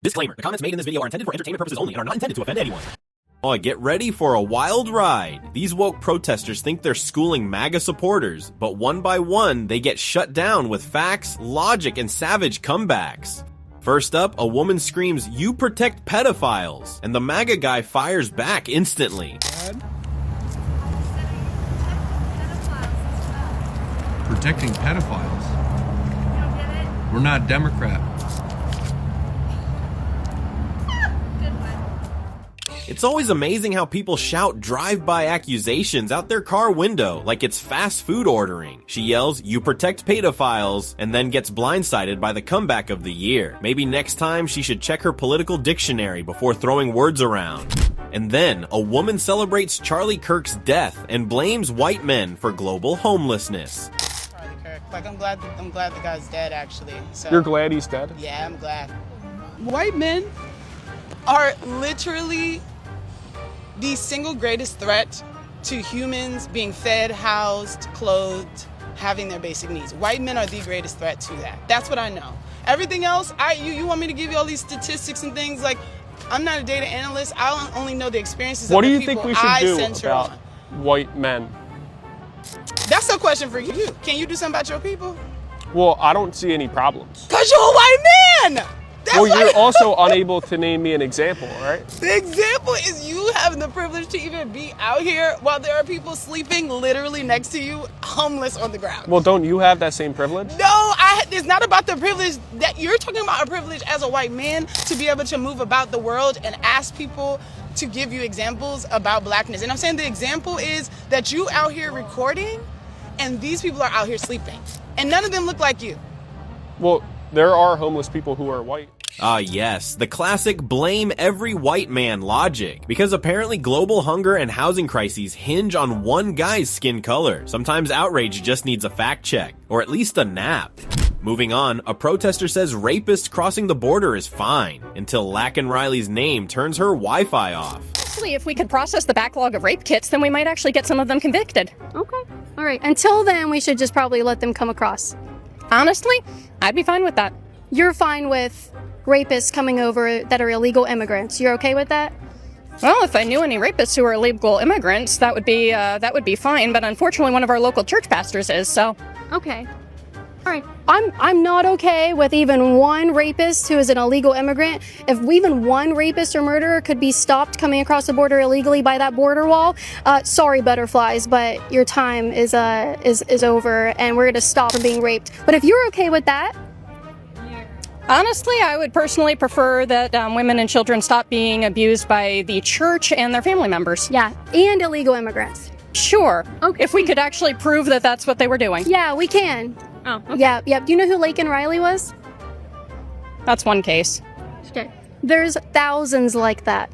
Disclaimer, the comments made in this video are intended for entertainment purposes only and are not intended to offend anyone. Oh, get ready for a wild ride. These woke protesters think they're schooling MAGA supporters, but one by one, they get shut down with facts, logic, and savage comebacks. First up, a woman screams, "You protect pedophiles," and the MAGA guy fires back instantly. Protecting pedophiles? You don't get it? We're not Democrat. It's always amazing how people shout drive-by accusations out their car window like it's fast food ordering. She yells, "You protect pedophiles," and then gets blindsided by the comeback of the year. Maybe next time she should check her political dictionary before throwing words around. And then, a woman celebrates Charlie Kirk's death and blames white men for global homelessness. Charlie Kirk. Like, I'm glad the guy's dead, actually. So, You're glad he's dead? yeah, I'm glad. White men are literally the single greatest threat to humans being fed, housed, clothed, having their basic needs. White men are the greatest threat to that. That's what I know. Everything else, you want me to give you all these statistics and things? Like, I'm not a data analyst. I only know the experiences What of do the you people think we should I do censor about on. white men? That's a question for you. Can you do something about your people? Well, I don't see any problems. Because you're a white man! That's Well, why you're also unable to name me an example, right? The example is you having the privilege to even be out here while there are people sleeping literally next to you, homeless on the ground. Well, don't you have that same privilege? No, it's not about the privilege that you're talking about. A privilege as a white man to be able to move about the world and ask people to give you examples about blackness. And I'm saying the example is that you out here recording and these people are out here sleeping. And none of them look like you. Well, there are homeless people who are white. Ah yes, the classic blame every white man logic. Because apparently global hunger and housing crises hinge on one guy's skin color. Sometimes outrage just needs a fact check, or at least a nap. Moving on, a protester says rapists crossing the border is fine, until Lacken Riley's name turns her Wi-Fi off. Actually, if we could process the backlog of rape kits, then we might actually get some of them convicted. Okay. All right. Until then, we should just probably let them come across. Honestly, I'd be fine with that. You're fine with rapists coming over that are illegal immigrants. You're okay with that? Well, if I knew any rapists who are illegal immigrants, that would be fine. But unfortunately, one of our local church pastors is. So. Okay. All right. I'm not okay with even one rapist who is an illegal immigrant. If even one rapist or murderer could be stopped coming across the border illegally by that border wall, sorry, butterflies, but your time is over, and we're gonna stop from being raped. But if you're okay with that. Honestly, I would personally prefer that women and children stop being abused by the church and their family members. Yeah, and illegal immigrants. Sure. Okay. If we could actually prove that that's what they were doing. Yeah, we can. Oh, okay. Yeah. Do you know who Laken Riley was? That's one case. Okay. There's thousands like that.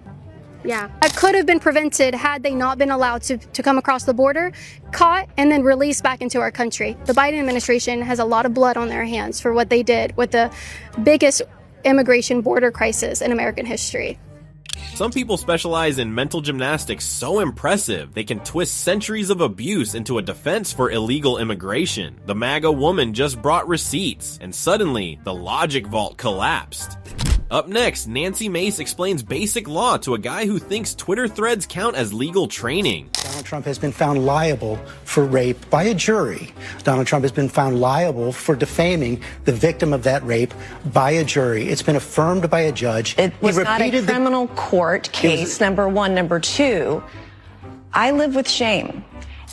Yeah. That could have been prevented had they not been allowed to come across the border, caught, and then released back into our country. The Biden administration has a lot of blood on their hands for what they did with the biggest immigration border crisis in American history. Some people specialize in mental gymnastics so impressive they can twist centuries of abuse into a defense for illegal immigration. The MAGA woman just brought receipts, and suddenly, the logic vault collapsed. Up next, Nancy Mace explains basic law to a guy who thinks Twitter threads count as legal training. Donald Trump has been found liable for rape by a jury. Donald Trump has been found liable for defaming the victim of that rape by a jury. It's been affirmed by a judge. It was not a criminal court case, number one. Number two, I live with shame.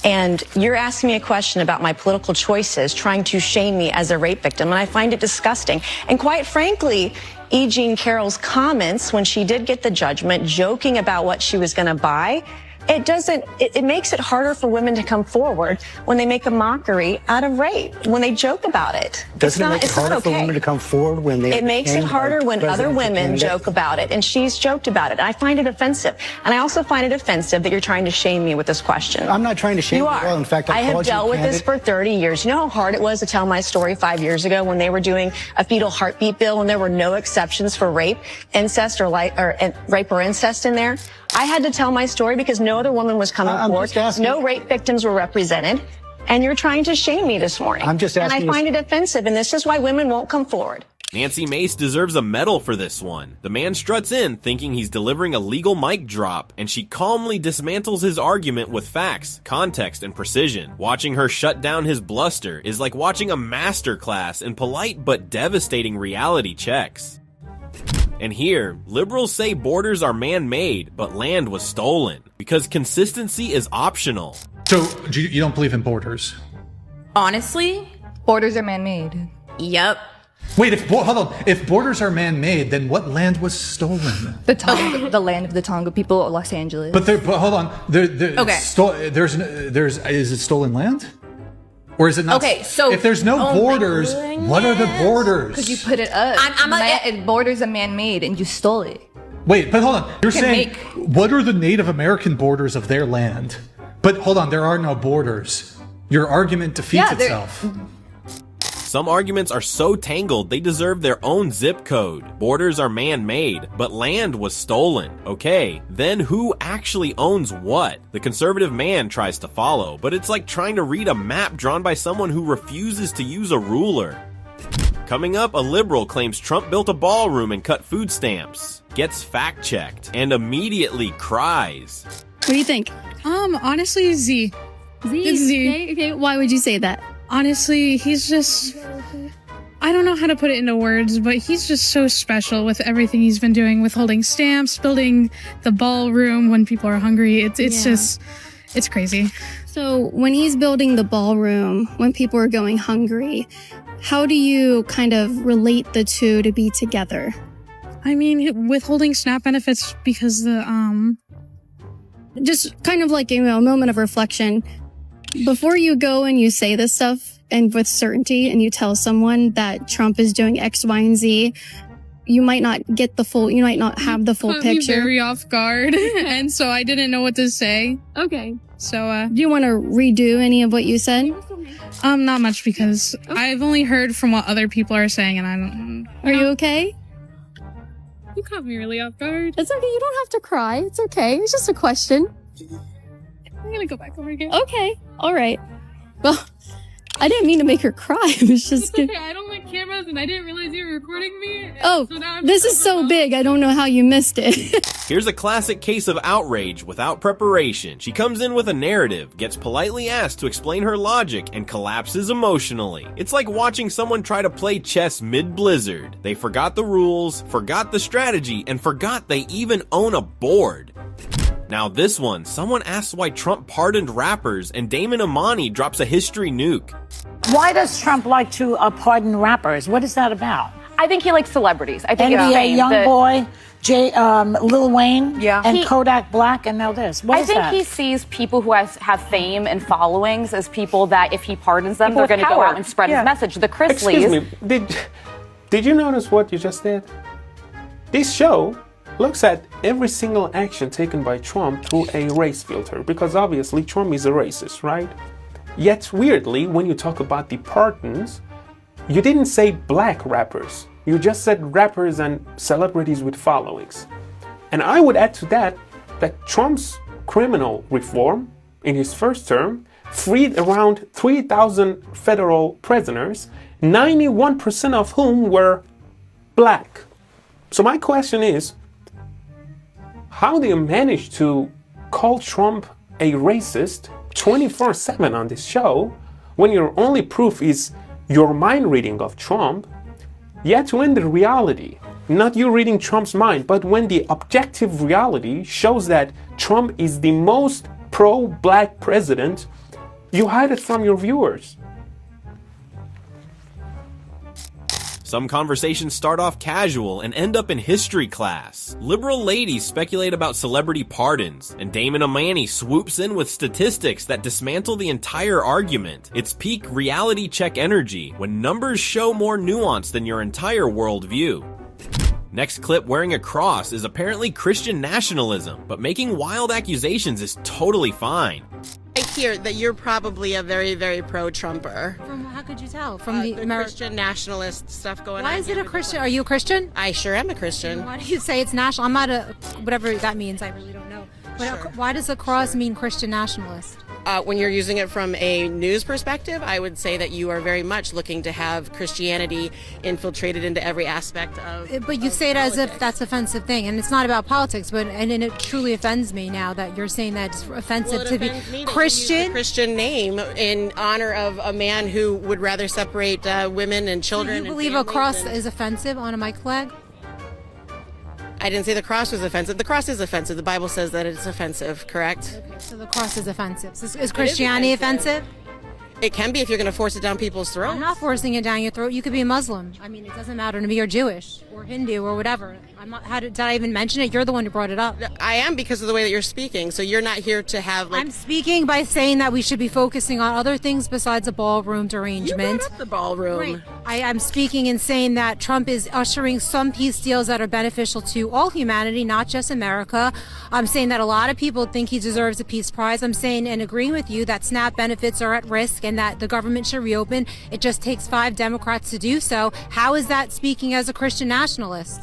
And you're asking me a question about my political choices, trying to shame me as a rape victim, and I find it disgusting. And quite frankly, E. Jean Carroll's comments when she did get the judgment, joking about what she was going to buy, it makes it harder for women to come forward when they make a mockery out of rape, when they joke about it. Doesn't it make it harder for women to come forward when they... It makes it harder when other women joke about it, and she's joked about it. I find it offensive. And I also find it offensive that you're trying to shame me with this question. I'm not trying to shame you. Are. Well, in fact, I have dealt with this for 30 years. You know how hard it was to tell my story 5 years ago when they were doing a fetal heartbeat bill and there were no exceptions for rape, incest, or rape or incest in there? I had to tell my story because no other woman was coming forward. No rape victims were represented. And you're trying to shame me this morning. I'm just asking. And I find it offensive, and this is why women won't come forward. Nancy Mace deserves a medal for this one. The man struts in thinking he's delivering a legal mic drop, and she calmly dismantles his argument with facts, context, and precision. Watching her shut down his bluster is like watching a masterclass in polite but devastating reality checks. And here, liberals say borders are man-made, but land was stolen, because consistency is optional. So, you don't believe in borders? Honestly, borders are man-made. Yep. Wait, hold on. If borders are man-made, then what land was stolen? The land of the Tonga people, Los Angeles. But hold on. Okay. Is it stolen land? Or is it not? Okay, so if there's no borders, what are the borders? Because you put it up. Borders are man-made, and you stole it. Wait, but hold on. You're saying what are the Native American borders of their land? But hold on, there are no borders. Your argument defeats itself. Some arguments are so tangled they deserve their own zip code. Borders are man-made, but land was stolen. Okay, then who actually owns what? The conservative man tries to follow, but it's like trying to read a map drawn by someone who refuses to use a ruler. Coming up, a liberal claims Trump built a ballroom and cut food stamps, gets fact-checked, and immediately cries. What do you think? Honestly, Z. It's Z. Okay, why would you say that? Honestly, he's just... I don't know how to put it into words, but he's just so special with everything he's been doing, with holding stamps, building the ballroom when people are hungry. It's just... It's crazy. So when he's building the ballroom, when people are going hungry, how do you kind of relate the two to be together? I mean, withholding SNAP benefits because the, Just kind of like, a moment of reflection. Before you go and you say this stuff, and with certainty, and you tell someone that Trump is doing X, Y, and Z, you might not get the full, you might not have the full picture. Me very off guard, and so I didn't know what to say. Okay. So, do you want to redo any of what you said? Not much, because I've only heard from what other people are saying, and I don't... Are you okay? You caught me really off guard. It's okay, you don't have to cry. It's okay, it's just a question. I'm gonna go back over here. Okay, alright. Well, I didn't mean to make her cry. It was just... Okay, I don't like cameras, and I didn't realize you were recording me. Oh, so this is so big, I don't know how you missed it. Here's a classic case of outrage without preparation. She comes in with a narrative, gets politely asked to explain her logic, and collapses emotionally. It's like watching someone try to play chess mid-blizzard. They forgot the rules, forgot the strategy, and forgot they even own a board. Now this one, someone asks why Trump pardoned rappers, and Damon Imani drops a history nuke. Why does Trump like to pardon rappers? What is that about? I think he likes celebrities. I think NBA YoungBoy, Lil Wayne, and Kodak Black, and now this. What is that? I think he sees people who have fame and followings as people that if he pardons them, they're going to go out and spread his message. The Chrisleys. Excuse me, did you notice what you just did? This show looks at every single action taken by Trump through a race filter, because obviously Trump is a racist, right? Yet weirdly, when you talk about the pardons, you didn't say black rappers. You just said rappers and celebrities with followings. And I would add to that Trump's criminal reform in his first term freed around 3,000 federal prisoners, 91% of whom were black. So my question is, how do you manage to call Trump a racist 24/7 on this show when your only proof is your mind reading of Trump? Yet when the reality, not you reading Trump's mind, but when the objective reality shows that Trump is the most pro-black president, you hide it from your viewers. Some conversations start off casual and end up in history class. Liberal ladies speculate about celebrity pardons, and Damon Imani swoops in with statistics that dismantle the entire argument. It's peak reality check energy, when numbers show more nuance than your entire worldview. Next clip wearing a cross is apparently Christian nationalism, but making wild accusations is totally fine. I hear that you're probably a very, very pro-Trumper. How could you tell? From the Christian nationalist stuff going on. Why is it a Christian? Are you a Christian? I sure am a Christian. Why do you say it's national? I'm not a, whatever that means, I really don't know. But why does a cross mean Christian nationalist? When you're using it from a news perspective, I would say that you are very much looking to have Christianity infiltrated into every aspect of. But you say it as if that's an offensive thing, and it's not about politics. But and it truly offends me now that you're saying that it's offensive to be Christian. Christian name in honor of a man who would rather separate women and children. Do you believe a cross is offensive on a mic flag? I didn't say the cross was offensive. The cross is offensive. The Bible says that it's offensive, correct? Okay, so the cross is offensive. Is Christianity offensive? It can be if you're going to force it down people's throats. I'm not forcing it down your throat. You could be a Muslim. I mean, it doesn't matter to me. You're Jewish or Hindu or whatever. I'm not. Did I even mention it? You're the one who brought it up. I am, because of the way that you're speaking. So you're not here to have. I'm speaking by saying that we should be focusing on other things besides a ballroom derangement. You brought up the ballroom. Right. I'm speaking and saying that Trump is ushering some peace deals that are beneficial to all humanity, not just America. I'm saying that a lot of people think he deserves a peace prize. I'm saying and agreeing with you that SNAP benefits are at risk and that the government should reopen. It just takes 5 Democrats to do so. How is that speaking as a Christian nationalist?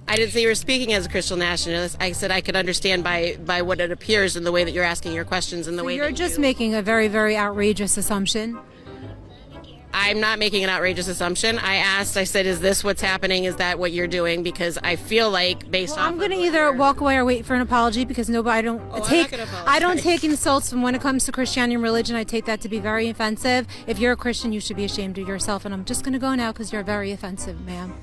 I didn't say you were speaking as a Christian nationalist. I said I could understand by what it appears in the way that you're asking your questions and the way you're that just making a very, very outrageous assumption. I'm not making an outrageous assumption. I said, is this what's happening? Is that what you're doing? Because I feel like based on. I'm going to either walk away or wait for an apology because I don't take insults from when it comes to Christianity and religion. I take that to be very offensive. If you're a Christian, you should be ashamed of yourself. And I'm just going to go now because you're very offensive, ma'am.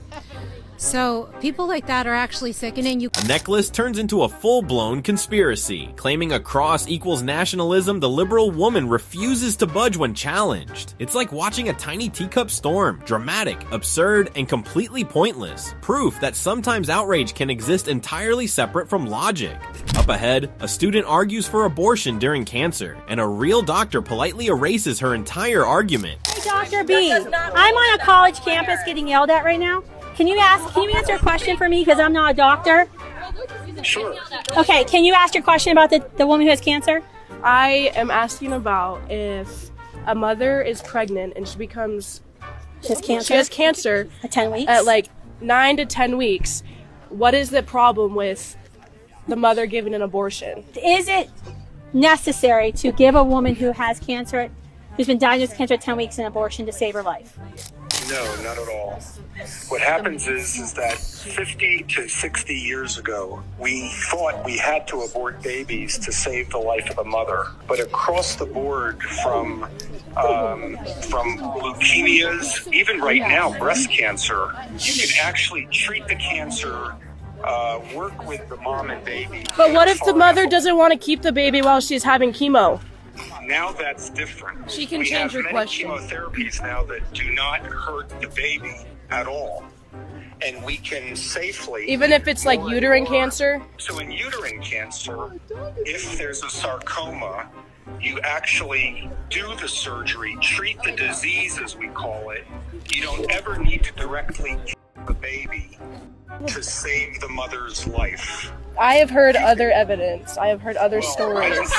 So people like that are actually sickening. A necklace turns into a full-blown conspiracy. Claiming a cross equals nationalism, the liberal woman refuses to budge when challenged. It's like watching a tiny teacup storm. Dramatic, absurd, and completely pointless. Proof that sometimes outrage can exist entirely separate from logic. Up ahead, a student argues for abortion during cancer, and a real doctor politely erases her entire argument. Hey, Dr. B, I'm on a college campus getting yelled at right now. Can you answer a question for me because I'm not a doctor? Sure. Okay, can you ask your question about the woman who has cancer? I am asking about if a mother is pregnant and she has cancer at 10 weeks? At like 9 to 10 weeks. What is the problem with the mother giving an abortion? Is it necessary to give a woman who has cancer, who's been diagnosed with cancer at 10 weeks, an abortion to save her life? No, not at all. What happens is that 50 to 60 years ago, we thought we had to abort babies to save the life of the mother. But across the board, from leukemias, even right now, breast cancer, you can actually treat the cancer, work with the mom and baby. But what if the mother doesn't want to keep the baby while she's having chemo? Now that's different. She can change her question. We have many chemotherapies now that do not hurt the baby at all. And we can safely... Even if it's like uterine cancer? So in uterine cancer, if there's a sarcoma, you actually do the surgery, treat the disease as we call it. You don't ever need to directly kill the baby to save the mother's life. I have heard other evidence. I have heard other stories.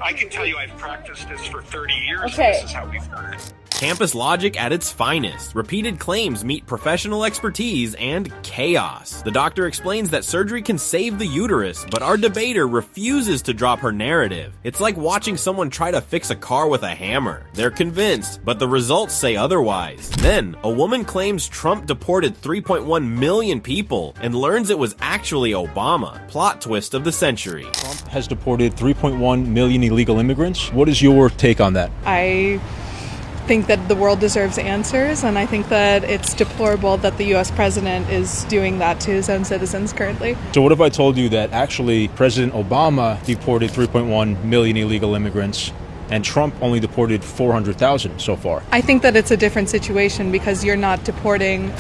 I can tell you I've practiced this for 30 years. Okay. This is how we've done it. Campus logic at its finest. Repeated claims meet professional expertise and chaos. The doctor explains that surgery can save the uterus, but our debater refuses to drop her narrative. It's like watching someone try to fix a car with a hammer. They're convinced, but the results say otherwise. Then, a woman claims Trump deported 3.1 million people and learns it was actually Obama. Plot twist of the century. Trump has deported 3.1 million illegal immigrants. What is your take on that? I think that the world deserves answers, and I think that it's deplorable that the U.S. president is doing that to his own citizens currently. So what if I told you that actually President Obama deported 3.1 million illegal immigrants and Trump only deported 400,000 so far? I think that it's a different situation because you're not deporting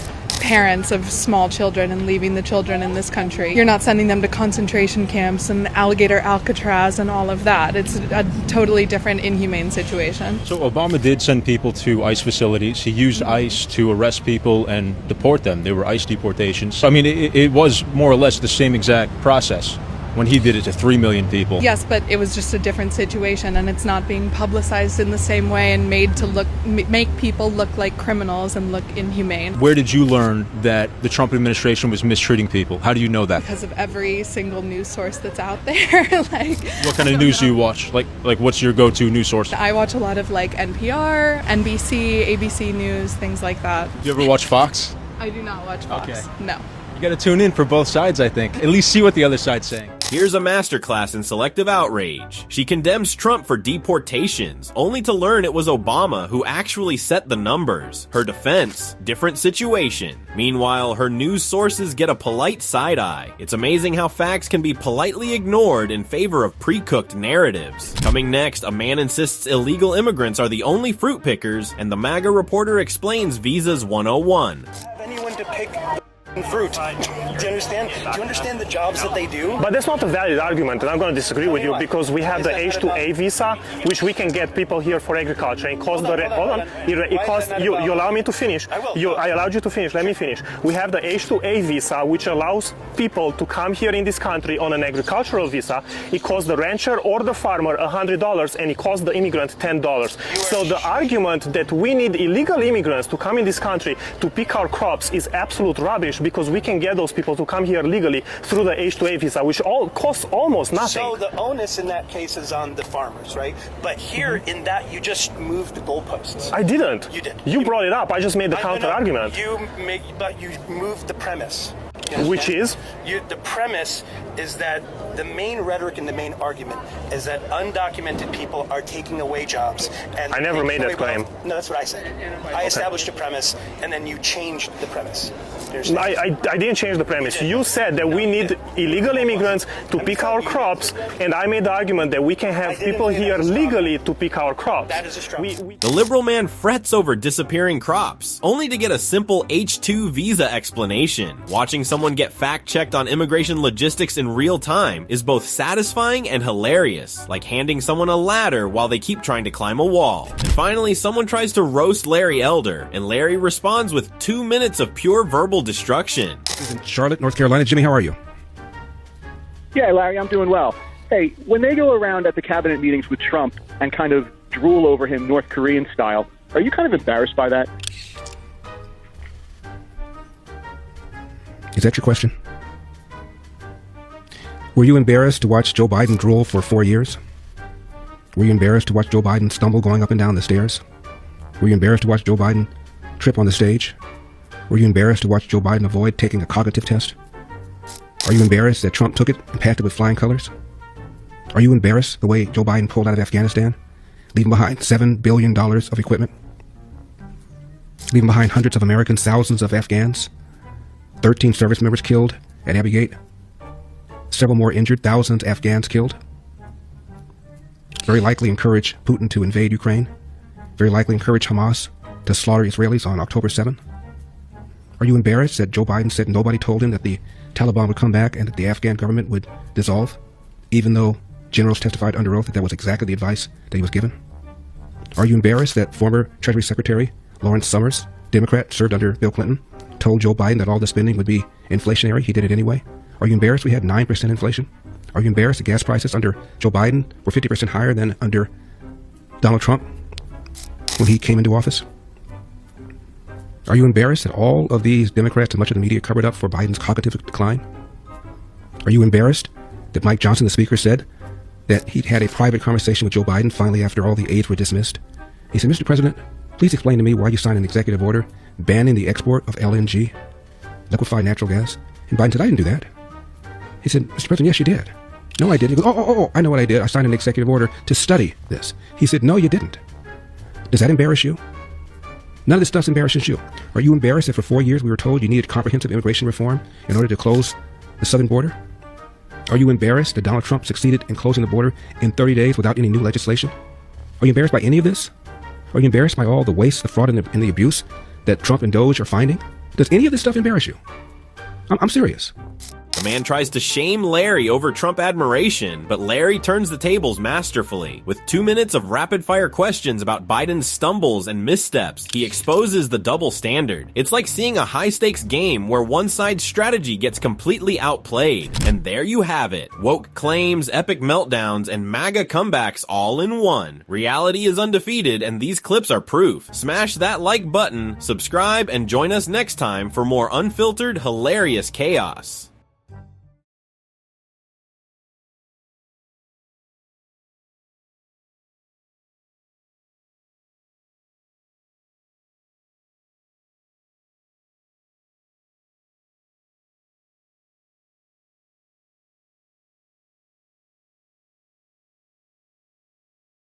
parents of small children and leaving the children in this country. You're not sending them to concentration camps and alligator Alcatraz and all of that. It's a totally different, inhumane situation. So Obama did send people to ICE facilities. He used ICE to arrest people and deport them. They were ICE deportations. I mean, it was more or less the same exact process. when he did it to 3 million people. Yes, but it was just a different situation, and it's not being publicized in the same way and made to make people look like criminals and look inhumane. Where did you learn that the Trump administration was mistreating people? How do you know that? Because of every single news source that's out there. What kind of news do you watch? Like what's your go-to news source? I watch a lot of NPR, NBC, ABC News, things like that. Do you ever watch Fox? I do not watch Fox. Okay. No. You got to tune in for both sides, I think. At least see what the other side's saying. Here's a masterclass in selective outrage. She condemns Trump for deportations, only to learn it was Obama who actually set the numbers. Her defense, different situation. Meanwhile, her news sources get a polite side-eye. It's amazing how facts can be politely ignored in favor of pre-cooked narratives. Coming next, a man insists illegal immigrants are the only fruit pickers, and the MAGA reporter explains Visas 101. Have anyone to pick fruit. Do you understand? Do you understand the jobs that they do? But that's not a valid argument, and I'm going to disagree with you, because we have the H-2A visa, which we can get people here for agriculture. It costs you allow me to finish. I allowed you to finish. Let me finish. We have the H-2A visa, which allows people to come here in this country on an agricultural visa. It costs the rancher or the farmer $100, and it costs the immigrant $10. So the argument that we need illegal immigrants to come in this country to pick our crops is absolute rubbish, because we can get those people to come here legally through the H-2A visa, which costs almost nothing. So the onus in that case is on the farmers, right? But here in that, you just moved the goalposts. I didn't. You did. You brought it up. I just made the counter argument. But you moved the premise. Which is? The premise is that the main rhetoric and the main argument is that undocumented people are taking away jobs. And I never made that claim. No, that's what I said. I established a premise, and then you changed the premise. I didn't change the premise. You said that we need illegal immigrants to pick our crops, and I made the argument that we can have people here legally to pick our crops. That is a strong. The liberal man frets over disappearing crops, only to get a simple H-2 visa explanation. Watching someone get fact-checked on immigration logistics in real time is both satisfying and hilarious, like handing someone a ladder while they keep trying to climb a wall. And finally, someone tries to roast Larry Elder, and Larry responds with 2 minutes of pure verbal destruction. In Charlotte, North Carolina. Jimmy, how are you? Yeah, Larry, I'm doing well. Hey, when they go around at the cabinet meetings with Trump and kind of drool over him North Korean style, are you kind of embarrassed by that? Is that your question? Were you embarrassed to watch Joe Biden drool for 4 years? Were you embarrassed to watch Joe Biden stumble going up and down the stairs? Were you embarrassed to watch Joe Biden trip on the stage? Were you embarrassed to watch Joe Biden avoid taking a cognitive test? Are you embarrassed that Trump took it and passed it with flying colors? Are you embarrassed the way Joe Biden pulled out of Afghanistan, leaving behind $7 billion of equipment? Leaving behind hundreds of Americans, thousands of Afghans, 13 service members killed at Abbey Gate, several more injured, thousands of Afghans killed. Very likely encourage Putin to invade Ukraine. Very likely encourage Hamas to slaughter Israelis on October 7th. Are you embarrassed that Joe Biden said nobody told him that the Taliban would come back and that the Afghan government would dissolve, even though generals testified under oath that that was exactly the advice that he was given? Are you embarrassed that former Treasury Secretary Lawrence Summers, Democrat, served under Bill Clinton, told Joe Biden that all the spending would be inflationary? He did it anyway. Are you embarrassed we had 9% inflation? Are you embarrassed that gas prices under Joe Biden were 50% higher than under Donald Trump when he came into office? Are you embarrassed that all of these Democrats and much of the media covered up for Biden's cognitive decline? Are you embarrassed that Mike Johnson, the speaker, said that he'd had a private conversation with Joe Biden finally after all the aides were dismissed? He said, Mr. President, please explain to me why you signed an executive order banning the export of LNG, liquefied natural gas. And Biden said, I didn't do that. He said, Mr. President, yes, you did. No, I didn't. He goes, oh, I know what I did. I signed an executive order to study this. He said, no, you didn't. Does that embarrass you? None of this stuff embarrasses you. Are you embarrassed that for 4 years we were told you needed comprehensive immigration reform in order to close the southern border? Are you embarrassed that Donald Trump succeeded in closing the border in 30 days without any new legislation? Are you embarrassed by any of this? Are you embarrassed by all the waste, the fraud, and the abuse that Trump and Doge are finding? Does any of this stuff embarrass you? I'm serious. The man tries to shame Larry over Trump admiration, but Larry turns the tables masterfully. With 2 minutes of rapid-fire questions about Biden's stumbles and missteps, he exposes the double standard. It's like seeing a high-stakes game where one side's strategy gets completely outplayed. And there you have it. Woke claims, epic meltdowns, and MAGA comebacks all in one. Reality is undefeated, and these clips are proof. Smash that like button, subscribe, and join us next time for more unfiltered, hilarious chaos.